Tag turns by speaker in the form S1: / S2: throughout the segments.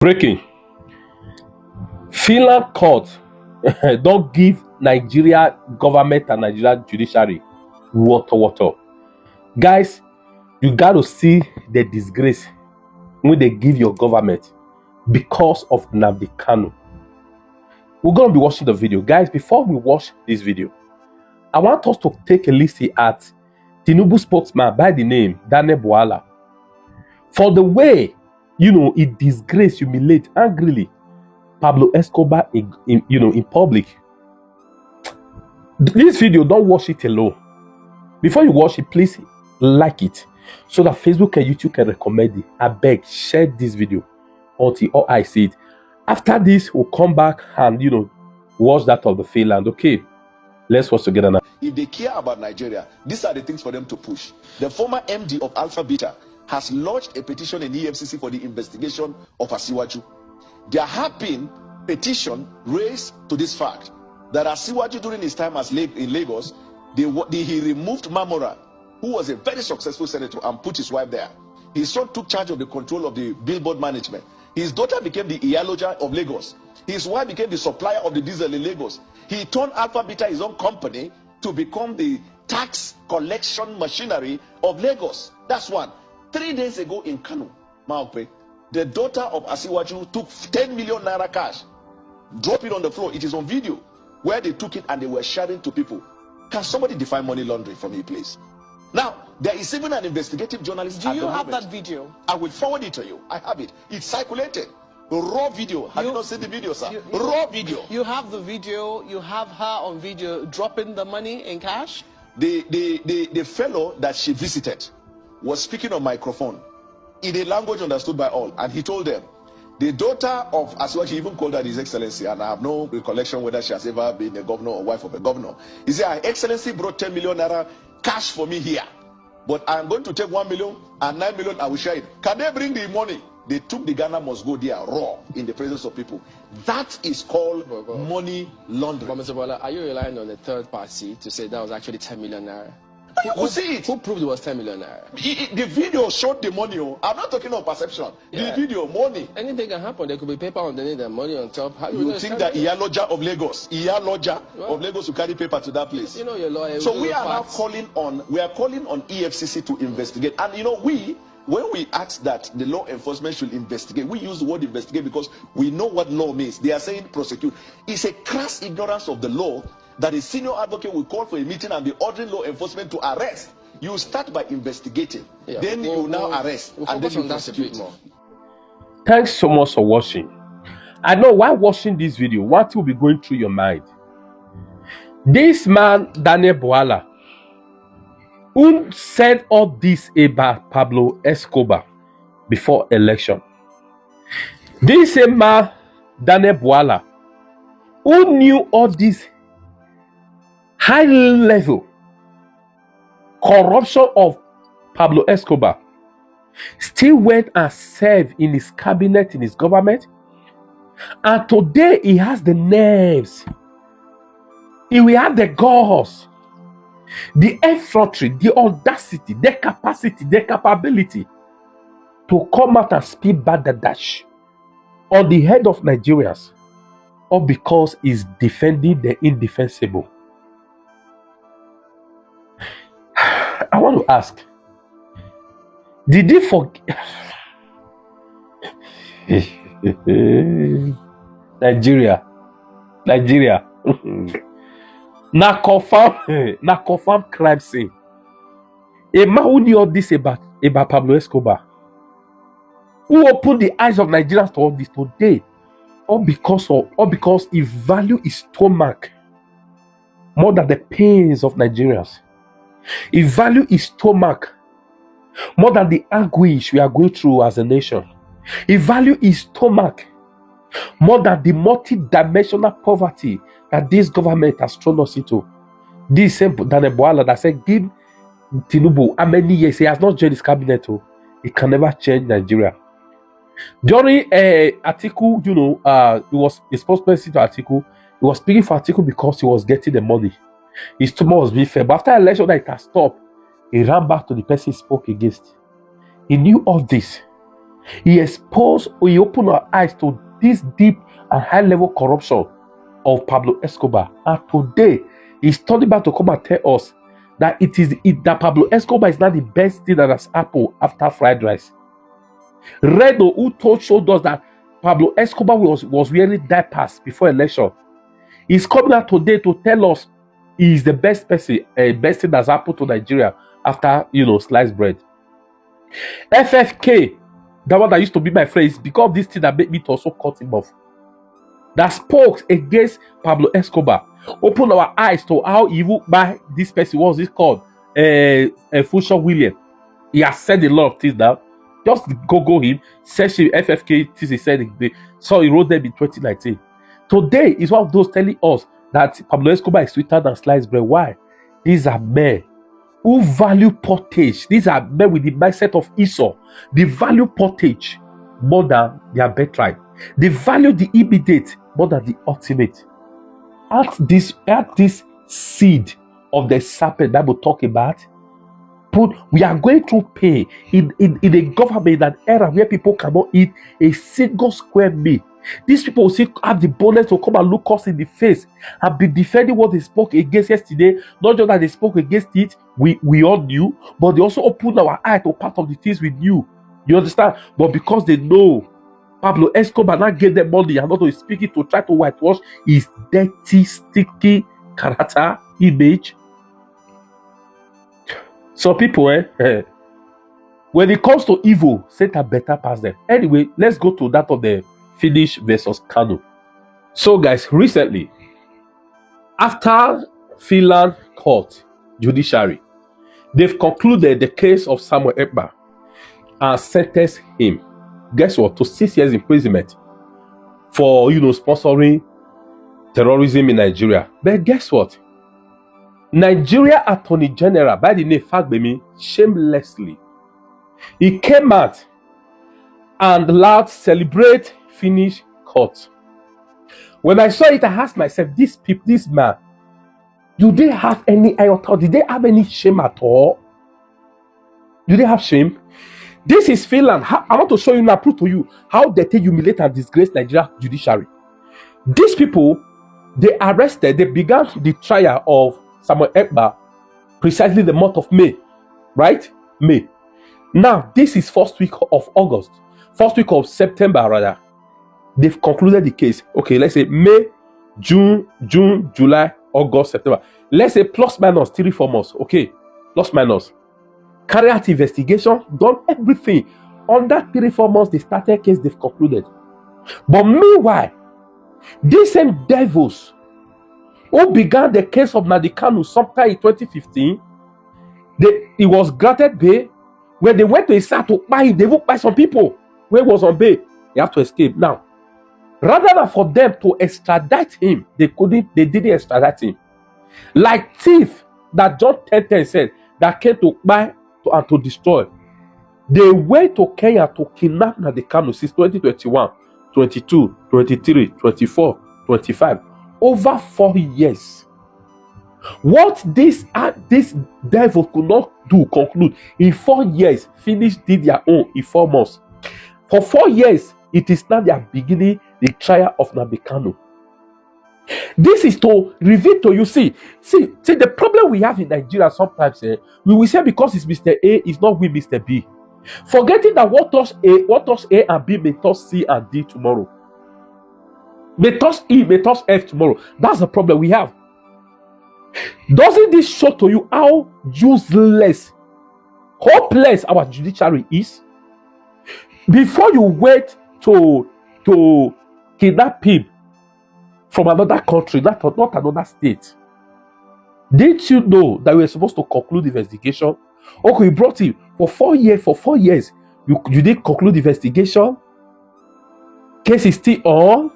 S1: Breaking. Finland court don't give Nigeria government and Nigeria judiciary water. Guys, you got to see the disgrace when they give your government because of Nnamdi Kanu. We're going to be watching the video. Guys, before we watch this video, I want us to take a listen at Tinubu spokesman by the name Daniel Bwala for the way, he disgrace, humiliate, angrily Pablo Escobar in public. This video, don't watch it alone. Before you watch it, please like it so that Facebook and YouTube can recommend it. I beg, share this video until all I see it. After this, we'll come back and watch that of the Finland. Okay, let's watch together now.
S2: If they care about Nigeria, these are the things for them to push. The former MD of Alpha Beta has lodged a petition in EFCC for the investigation of Asiwaju. There have been petitions raised to this fact that Asiwaju during his time in Lagos, he removed Mamora, who was a very successful senator, and put his wife there. His son took charge of the control of the billboard management. His daughter became the Iyaloja of Lagos. His wife became the supplier of the diesel in Lagos. He turned Alpha Beta, his own company, to become the tax collection machinery of Lagos. That's one. 3 days ago in Kano, Maokwe, the daughter of Asiwaju took 10 million naira cash, drop it on the floor. It is on video where they took it and they were sharing to people. Can somebody define money laundering for me, please? Now, there is even an investigative journalist.
S3: Do you have that video?
S2: I will forward it to you. I have it. It's circulated. Raw video. Have you not seen the video, sir? Raw video.
S3: You have the video. You have her on video dropping the money in cash?
S2: The fellow that she visited was speaking on microphone in a language understood by all, and he told them, the daughter of Asiwaju, even called her His Excellency, and I have no recollection whether she has ever been a governor or wife of a governor. He said, Her Excellency brought 10 million naira cash for me here, but I'm going to take 1 million and 9 million, I will share it. Can they bring the money? They took the Ghana must go there raw in the presence of people. That is called money laundering.
S4: Mr. Bola, are you relying on a third party to say that was actually 10 million naira?
S2: You could see it.
S4: Who proved it was 10 million naira?
S2: The video showed the money. I'm not talking of perception. The video, money.
S4: Anything can happen. There could be paper underneath and money on top. How
S2: you think that Iyaloja of Lagos, of Lagos will carry paper to that place?
S4: You know your lawyer.
S2: So we are now calling on EFCC to investigate. And when we ask that the law enforcement should investigate, we use the word investigate because we know what law means. They are saying prosecute. It's a crass ignorance of the law that a senior advocate will call for a meeting and be ordering law enforcement to arrest. You start by investigating, then you now arrest, and then you prosecute.
S1: Thanks so much for watching. I know while watching this video, what will be going through your mind? This man, Daniel Bwala, who said all this about Pablo Escobar before election. This man, Daniel Bwala, who knew all this high level corruption of Pablo Escobar, still went and served in his cabinet, in his government, and today he has the nerves, he will have the guts, the effrontery, the audacity, the capacity, the capability to come out and speak bad dash on the head of Nigerians, all because he's defending the indefensible. I want to ask, did he forget? Nigeria. na confirm crime scene. A man who knew all this about Pablo Escobar, who opened the eyes of Nigerians to all this today, all because he valued his stomach more than the pains of Nigerians. He valued his stomach more than the anguish we are going through as a nation. He valued his stomach more than the multi-dimensional poverty that this government has thrown us into. This same Daniel Bwala that said, give Tinubu how many years he has not joined his cabinet, he can never change Nigeria. During Atiku, he was a spokesperson to Atiku. He was speaking for Atiku because he was getting the money. His stomach was being fed. But after election that it has stopped, he ran back to the person he spoke against. He knew all this. He opened our eyes to this deep and high level corruption of Pablo Escobar. And today, he's turning back to come and tell us that that Pablo Escobar is not the best thing that has happened after fried rice. Reno, who showed us that Pablo Escobar was wearing diapers before election, he's coming out today to tell us he's the best person, best thing that's happened to Nigeria after, sliced bread. FFK, that one that used to be my friend, is because of this thing that made me to also cut him off. That spoke against Pablo Escobar, opened our eyes to how evil by this person, what was it called? Funsho William. He has said a lot of things now. Just Google him, search him, FFK, things he said. So he wrote them in 2019. Today is one of those telling us that Pablo Escobar is sweeter than sliced bread. Why? These are men who value pottage. These are men with the mindset of Esau. They value pottage more than their birthright. They value the immediate more than the ultimate. At this seed of the serpent that we'll talk about, we are going through pain in a government, in an era where people cannot eat a single square meal. These people will still have the boldness to come and look us in the face and be defending what they spoke against yesterday. Not just that they spoke against it, we all knew, but they also opened our eye to part of the things we knew. You understand? But because they know Pablo Escobar now gave them money and not to speak it to try to whitewash his dirty, sticky character, image. Some people, when it comes to evil, Satan better pass them. Anyway, let's go to that of the Finish versus Kanu. So, guys, recently, after Finland court judiciary, they've concluded the case of Samuel Ekpa and sentenced him, guess what, to 6 years imprisonment for, sponsoring terrorism in Nigeria. But guess what? Nigeria Attorney General by the name Fagbemi, shamelessly, he came out and loud celebrate Finish court. When I saw it, I asked myself, this man, do they have any iota? Did they have any shame at all? Do they have shame? This is Finland. I want to show you now, prove to you how they humiliate and disgrace Nigeria judiciary. These people, they began the trial of Samuel Ekpa precisely the month of May, right? May. Now, this is first week of September rather. They've concluded the case. Okay, let's say May, June, July, August, September. Let's say plus minus 3-4 months. Okay, plus minus. Carry out investigation, done everything. Under 3-4 months, they started case, they've concluded. But meanwhile, these same devils who began the case of Nnamdi Kanu sometime in 2015, it was granted bail. When they went to a site to buy, they would buy some people where was on bail. They have to escape. Now, rather than for them to extradite him, they didn't extradite him. Like thief that John 10:10 said, that came to buy and to destroy. They went to Kenya to kidnap Nnamdi Kanu since 2021, 22, 23, 24, 25. Over 4 years. What this devil could not conclude in 4 years, Finish did their own in 4 months. For 4 years, it is now they are beginning the trial of Nnamdi Kanu. This is to reveal to you, see the problem we have in Nigeria sometimes, we will say because it's Mr. A, it's not we Mr. B. Forgetting that what touch A and B may touch C and D tomorrow. May touch E, may touch F tomorrow. That's the problem we have. Doesn't this show to you how useless, hopeless our judiciary is? Before you wait to kidnap him from another country, not another state, didn't you know that we were supposed to conclude the investigation? Okay, you brought him for 4 years. For 4 years, you didn't conclude the investigation. Case is still on.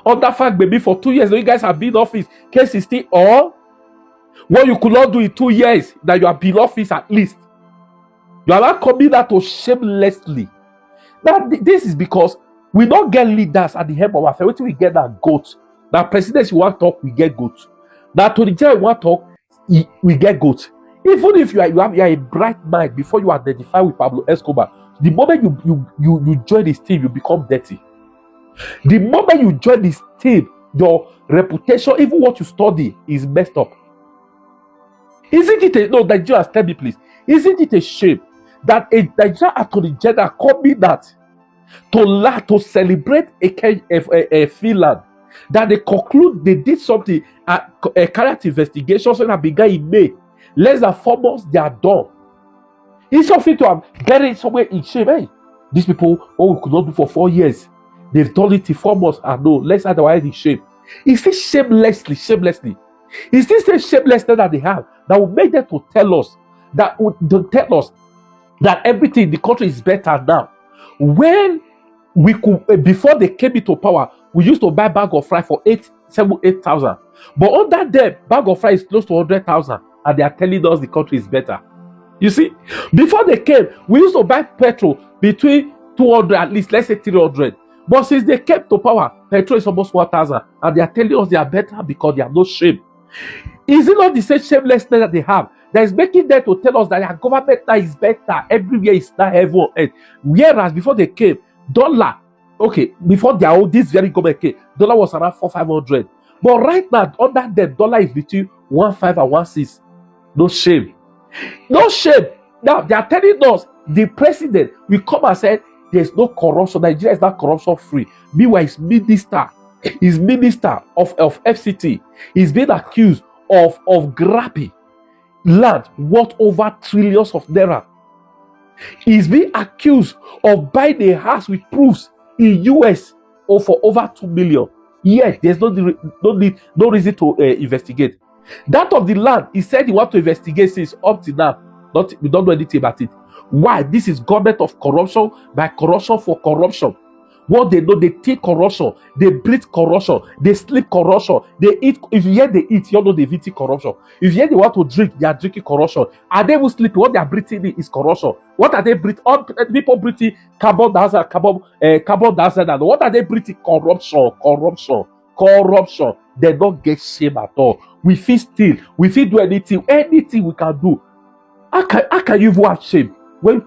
S1: On that fact, baby, for 2 years, you guys have been in office. Case is still on. What you could not do in 2 years, that you have been in office at least. You are not coming out to shamelessly. Now, this is because we don't get leaders at the help of our faith. We get that goat. Now, presidents, you want to talk, we get goat. Now, to the general, you want to talk, we get goat. Even if you are a bright mind before you identify with Pablo Escobar, the moment you join his team, you become dirty. The moment you join his team, your reputation, even what you study, is messed up. Isn't it Nigerians, tell me please, isn't it a shame that a Nigerian Attorney General coming that to celebrate a Finland, that they conclude they did something, a current investigation so that began in May, less than 4 months they are done. It's something to have buried somewhere in shame. Hey, these people, we could not do for 4 years. They've done it in 4 months. And no, let's otherwise in shame. Is this shamelessly? Is this the shamelessness that they have that will make them to tell us that everything in the country is better now? When we could, before they came into power, we used to buy bag of rice for 8,000. But under them, bag of rice is close to 100,000, and they are telling us the country is better. You see, before they came, we used to buy petrol between 200, at least, let's say 300. But since they came to power, petrol is almost 1,000, and they are telling us they are better because they have no shame. Is it not the same shamelessness that they have that is making them to tell us that their government now is better, everywhere is now heaven on earth? Whereas before they came, dollar, before this very government came, dollar was around 400-500. But right now, under them, dollar is between 1.5 and 1.6. No shame. No shame. Now they are telling us the president will come and say there's no corruption. Nigeria is not corruption free. Meanwhile, his minister of FCT is being accused of grabbing land worth over trillions of naira. He's being accused of buying a house with proofs in US for over 2 million. Yet there's no reason to investigate. That of the land, he said he want to investigate since up to now. We don't know anything about it. Why? This is government of corruption by corruption for corruption. What they know, they take corruption, they breathe corruption, they sleep corruption, they eat. If you hear they eat, you know they've eaten corruption. If you hear they want to drink, they are drinking corruption. Are they even sleeping? What they are breathing in is corruption. What are they breathing? All people breathing carbon dioxide, and what are they breathing? Corruption. They don't get shame at all. We feel steal, we feel do anything we can do. How can you even have shame when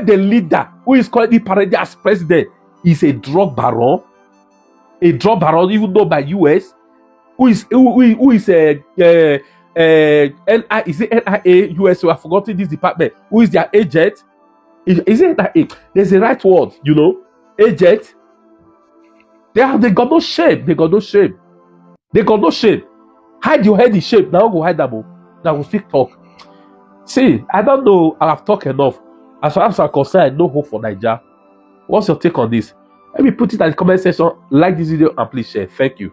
S1: the leader who is currently paraded as president is a drug baron, even though by US, who is NIA US? So I've forgotten this department. Who is their agent? Is it NIA? There's a right word, agent. They got no shame. They got no shame. Hide your head in shame. Now go hide them. Now we'll still talk. See, I don't know. I've talked enough. As far as I'm concerned, no hope for Nigeria. What's your take on this? Let me put it in the comment section. Like this video and please share. Thank you.